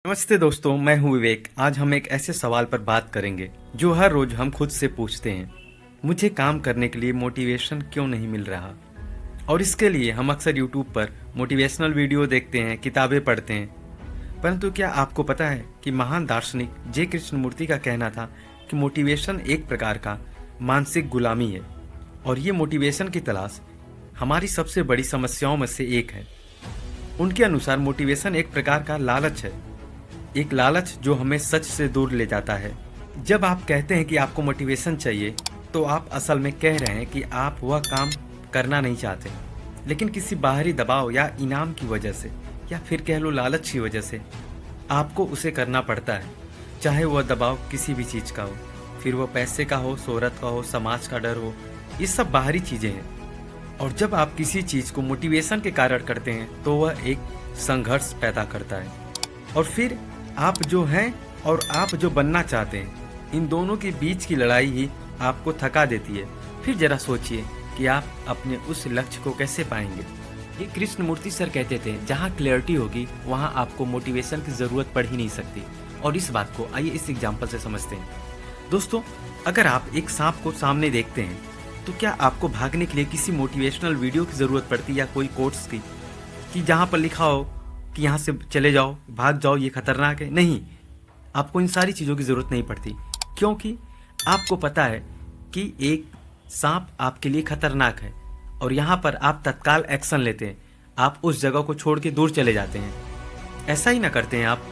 नमस्ते दोस्तों, मैं हूं विवेक। आज हम एक ऐसे सवाल पर बात करेंगे जो हर रोज हम खुद से पूछते हैं। मुझे काम करने के लिए मोटिवेशन क्यों नहीं मिल रहा? और इसके लिए हम अक्सर यूट्यूब पर मोटिवेशनल वीडियो देखते हैं, किताबें पढ़ते हैं। परंतु क्या आपको पता है कि महान दार्शनिक जे कृष्णमूर्ति का कहना था कि मोटिवेशन एक प्रकार का मानसिक गुलामी है, और ये मोटिवेशन की तलाश हमारी सबसे बड़ी समस्याओं में से एक है। उनके अनुसार मोटिवेशन एक प्रकार का लालच है, एक लालच जो हमें सच से दूर ले जाता है। जब आप कहते हैं कि आपको मोटिवेशन चाहिए, तो आप असल में कह रहे हैं कि आप वह काम करना नहीं चाहते, लेकिन किसी बाहरी दबाव या इनाम की वजह से, या फिर कह लो लालच की वजह से आपको उसे करना पड़ता है। चाहे वह दबाव किसी भी चीज़ का हो, फिर वह पैसे का हो, शोहरत का हो, समाज का डर हो, ये सब बाहरी चीज़ें हैं। और जब आप किसी चीज़ को मोटिवेशन के कारण करते हैं, तो वह एक संघर्ष पैदा करता है। और फिर आप जो हैं और आप जो बनना चाहते हैं, इन दोनों के बीच की लड़ाई ही आपको थका देती है। फिर जरा सोचिए कि आप अपने उस लक्ष्य को कैसे पाएंगे। ये कृष्णमूर्ति सर कहते थे, जहाँ क्लैरिटी होगी वहाँ आपको मोटिवेशन की ज़रूरत पड़ ही नहीं सकती। और इस बात को आइए इस एग्जाम्पल से समझते हैं। दोस्तों, अगर आप एक सांप को सामने देखते हैं, तो क्या आपको भागने के लिए किसी मोटिवेशनल वीडियो की ज़रूरत पड़ती है, या कोई कोट्स की, कि जहाँ पर लिखा हो कि यहाँ से चले जाओ, भाग जाओ, ये खतरनाक है? नहीं, आपको इन सारी चीज़ों की ज़रूरत नहीं पड़ती, क्योंकि आपको पता है कि एक सांप आपके लिए खतरनाक है, और यहाँ पर आप तत्काल एक्शन लेते हैं। आप उस जगह को छोड़ के दूर चले जाते हैं। ऐसा ही ना करते हैं आप?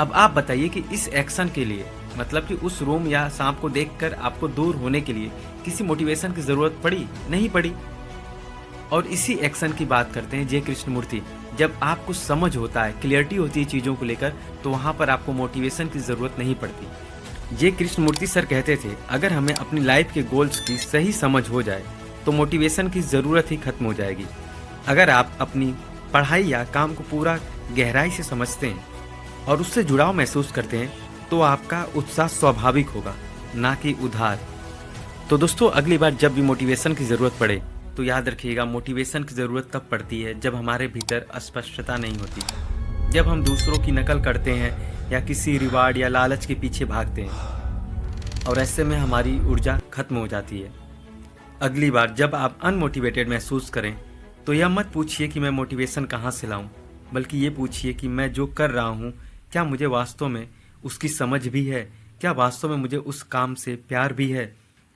अब आप बताइए कि इस एक्शन के लिए, मतलब कि उस रूम या सांप को देखकर आपको दूर होने के लिए किसी मोटिवेशन की ज़रूरत पड़ी? नहीं पड़ी। और इसी एक्शन की बात करते हैं जे कृष्णमूर्ति। जब आपको समझ होता है, क्लियरिटी होती है चीज़ों को लेकर, तो वहाँ पर आपको मोटिवेशन की ज़रूरत नहीं पड़ती। जे कृष्णमूर्ति सर कहते थे, अगर हमें अपनी लाइफ के गोल्स की सही समझ हो जाए, तो मोटिवेशन की ज़रूरत ही खत्म हो जाएगी। अगर आप अपनी पढ़ाई या काम को पूरा गहराई से समझते हैं और उससे जुड़ाव महसूस करते हैं, तो आपका उत्साह स्वाभाविक होगा, ना कि उधार। तो दोस्तों, अगली बार जब भी मोटिवेशन की ज़रूरत पड़े, तो याद रखिएगा, मोटिवेशन की ज़रूरत तब पड़ती है जब हमारे भीतर अस्पष्टता नहीं होती, जब हम दूसरों की नकल करते हैं या किसी रिवार्ड या लालच के पीछे भागते हैं, और ऐसे में हमारी ऊर्जा खत्म हो जाती है। अगली बार जब आप अनमोटिवेटेड महसूस करें, तो यह मत पूछिए कि मैं मोटिवेशन कहाँ से लाऊं, बल्कि ये पूछिए कि मैं जो कर रहा हूँ, क्या मुझे वास्तव में उसकी समझ भी है? क्या वास्तव में मुझे उस काम से प्यार भी है?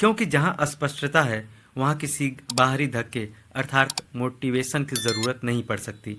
क्योंकि जहाँ अस्पष्टता है, वहाँ किसी बाहरी धक्के अर्थात मोटिवेशन की ज़रूरत नहीं पड़ सकती।